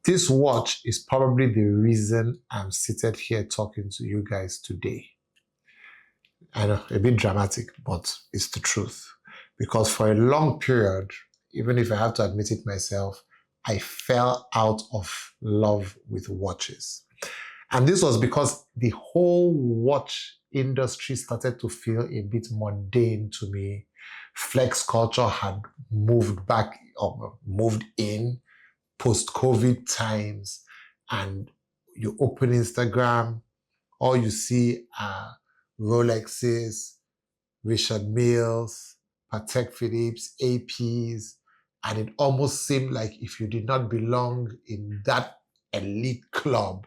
This watch is probably the reason I'm seated here talking to you guys today. I know, a bit dramatic, but it's the truth. Because for a long period, even if I have to admit it myself, I fell out of love with watches. And this was because the whole watch industry started to feel a bit mundane to me. Flex culture had moved back or moved in post-COVID times, and you open Instagram, all you see are Rolexes, Richard Milles, Patek Philippe's, APs, and it almost seemed like if you did not belong in that elite club,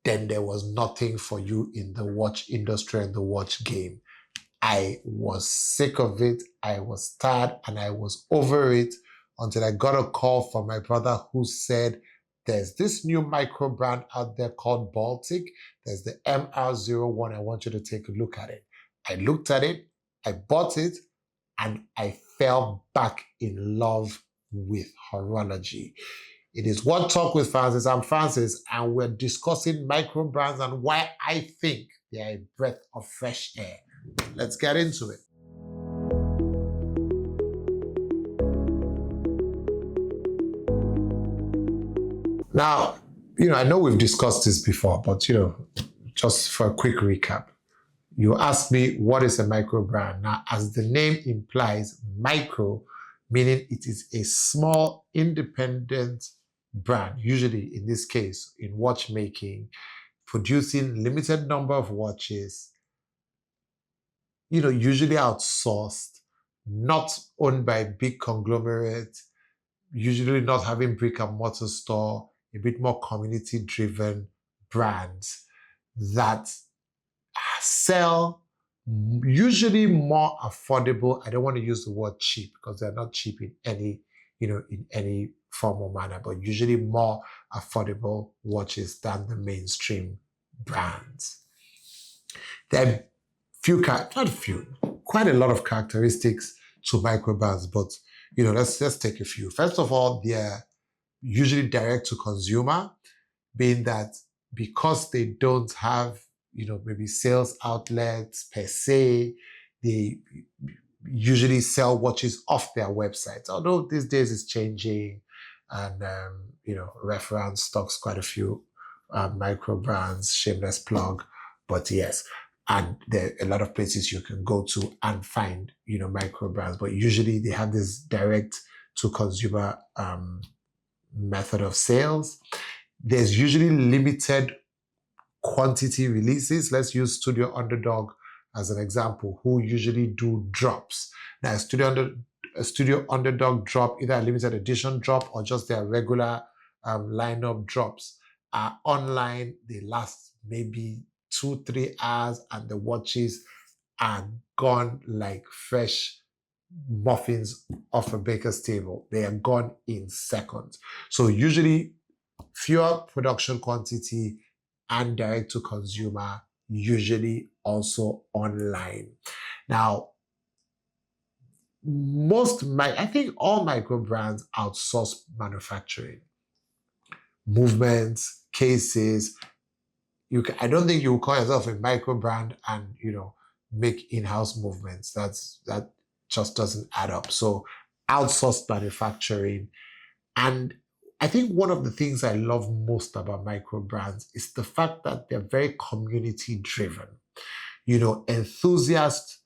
then there was nothing for you in the watch industry and the watch game. I was sick of it, I was tired, and I was over it until I got a call from my brother who said, there's this new micro brand out there called Baltic. There's the MR01. I want you to take a look at it. I looked at it, I bought it, and I fell back in love with horology. It is One Talk with Francis. I'm Francis, and we're discussing micro brands and why I think they are a breath of fresh air. Let's get into it. Now, I know we've discussed this before, but, just for a quick recap, you asked me, what is a micro brand? Now, as the name implies, micro, meaning it is a small, independent brand, usually in this case, in watchmaking, producing limited number of watches, usually outsourced, not owned by a big conglomerate, usually not having brick and mortar store, a bit more community driven brands that sell usually more affordable. I don't want to use the word cheap because they're not cheap in any, in any form or manner, but usually more affordable watches than the mainstream brands. There are quite a lot of characteristics to micro brands, but let's take a few. First of all, they're usually direct to consumer, being that because they don't have maybe sales outlets per se, they usually sell watches off their websites. Although these days it's changing, and Reference stocks quite a few micro brands, shameless plug, but yes. And there are a lot of places you can go to and find, micro brands, but usually they have this direct to consumer method of sales. There's usually limited quantity releases. Let's use Studio Underdog as an example, who usually do drops. Now, a Studio Underdog drop, either a limited edition drop or just their regular lineup drops, are online. They last maybe 2-3 hours, and the watches are gone like fresh muffins off a baker's table. They are gone in seconds. So usually fewer production quantity and direct to consumer, usually also online. Now, I think all micro brands outsource manufacturing, movements, cases. I don't think you will call yourself a micro brand and make in-house movements. That just doesn't add up. So outsourced manufacturing. And I think one of the things I love most about micro brands is the fact that they're very community driven. Enthusiasts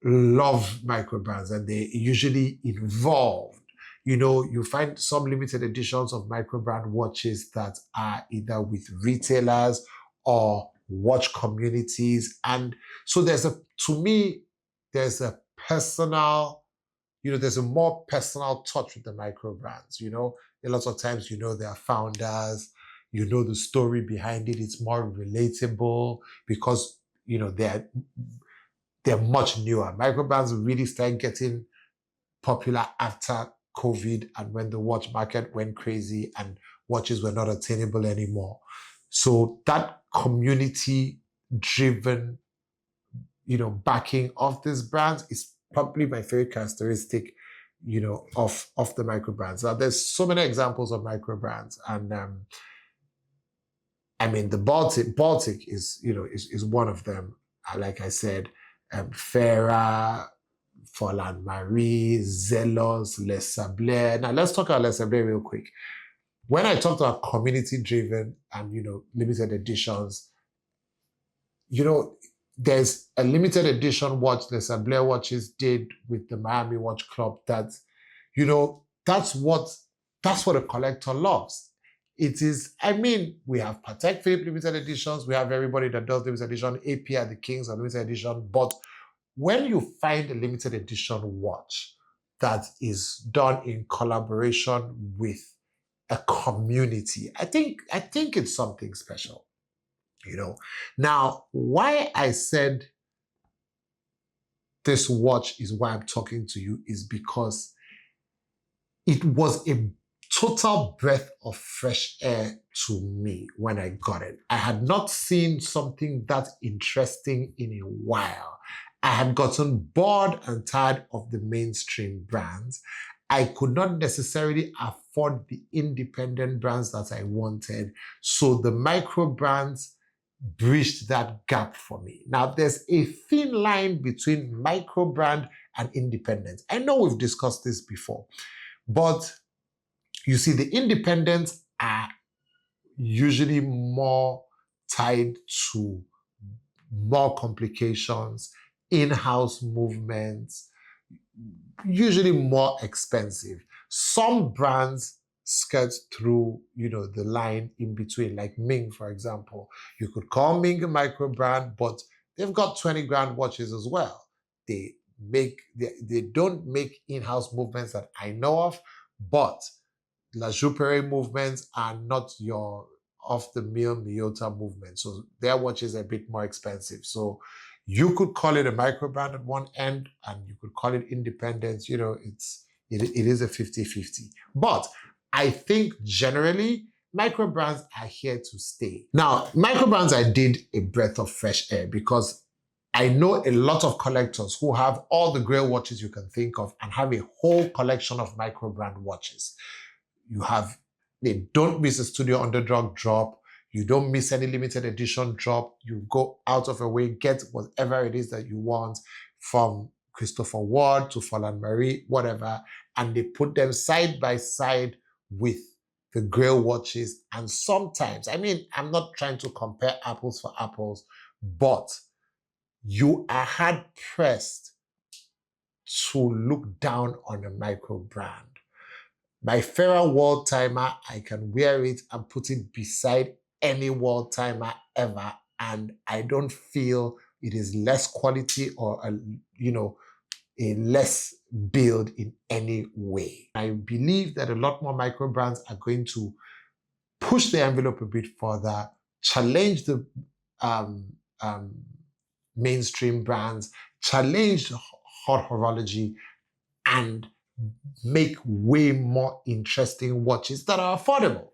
love micro brands, and they're usually involved. You find some limited editions of micro brand watches that are either with retailers or watch communities. And so there's a personal, there's a more personal touch with the micro brands. A lot of times, their founders, the story behind it. It's more relatable because, they're much newer. Micro brands really started getting popular after COVID and when the watch market went crazy and watches were not attainable anymore. So that community driven, backing of these brands is probably my favorite characteristic, of the micro brands. Now, there's so many examples of micro brands, and I mean, the Baltic is one of them. Like I said, Farah, Forland Marie, Zelos, Les Sablé. Now, let's talk about Les Sablé real quick. When I talked about community-driven and, limited editions, there's a limited edition watch Les Sablé watches did with the Miami Watch Club that's what a collector loves. It is, we have Patek Philippe limited editions, we have everybody that does limited edition, AP at the Kings are limited edition, but when you find a limited edition watch that is done in collaboration with a community, I think it's something special. Now, why I said this watch is why I'm talking to you is because it was a total breath of fresh air to me when I got it. I had not seen something that interesting in a while. I had gotten bored and tired of the mainstream brands. I could not necessarily afford the independent brands that I wanted. So the micro brands bridged that gap for me. Now, there's a thin line between micro brand and independent. I know we've discussed this before, but you see, the independents are usually more tied to more complications, in-house movements, usually more expensive. Some brands skirt through, the line in between, like Ming, for example. You could call Ming a micro brand, but they've got 20 grand watches as well. They don't make in-house movements that I know of, but La Joux-Perret movements are not your off-the-mill Miyota movement. So their watch is a bit more expensive. So you could call it a micro brand at one end and you could call it independent. It is a 50-50. But I think generally micro brands are here to stay. Now, micro brands, I did a breath of fresh air because I know a lot of collectors who have all the Grail watches you can think of and have a whole collection of micro brand watches. They don't miss a Studio Underdog drop. You don't miss any limited edition drop. You go out of your way, get whatever it is that you want, from Christopher Ward to Forland Marie, whatever, and they put them side by side with the Grail watches. And sometimes, I'm not trying to compare apples for apples, but you are hard pressed to look down on a micro brand. My Farah World Timer, I can wear it and put it beside any World Timer ever, and I don't feel it is less quality or a less build in any way. I believe that a lot more micro brands are going to push the envelope a bit further, challenge the mainstream brands, challenge hot horology, and make way more interesting watches that are affordable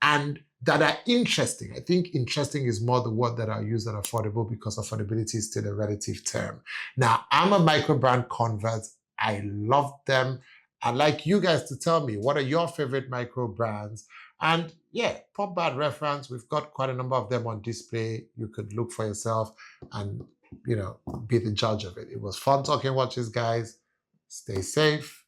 and that are interesting. I think interesting is more the word that I use than affordable, because affordability is still a relative term. Now, I'm a micro brand convert. I love them. I'd like you guys to tell me, what are your favorite micro brands? And yeah, Pop Bad Reference, we've got quite a number of them on display. You could look for yourself and, be the judge of it. It was fun talking watches, guys. Stay safe.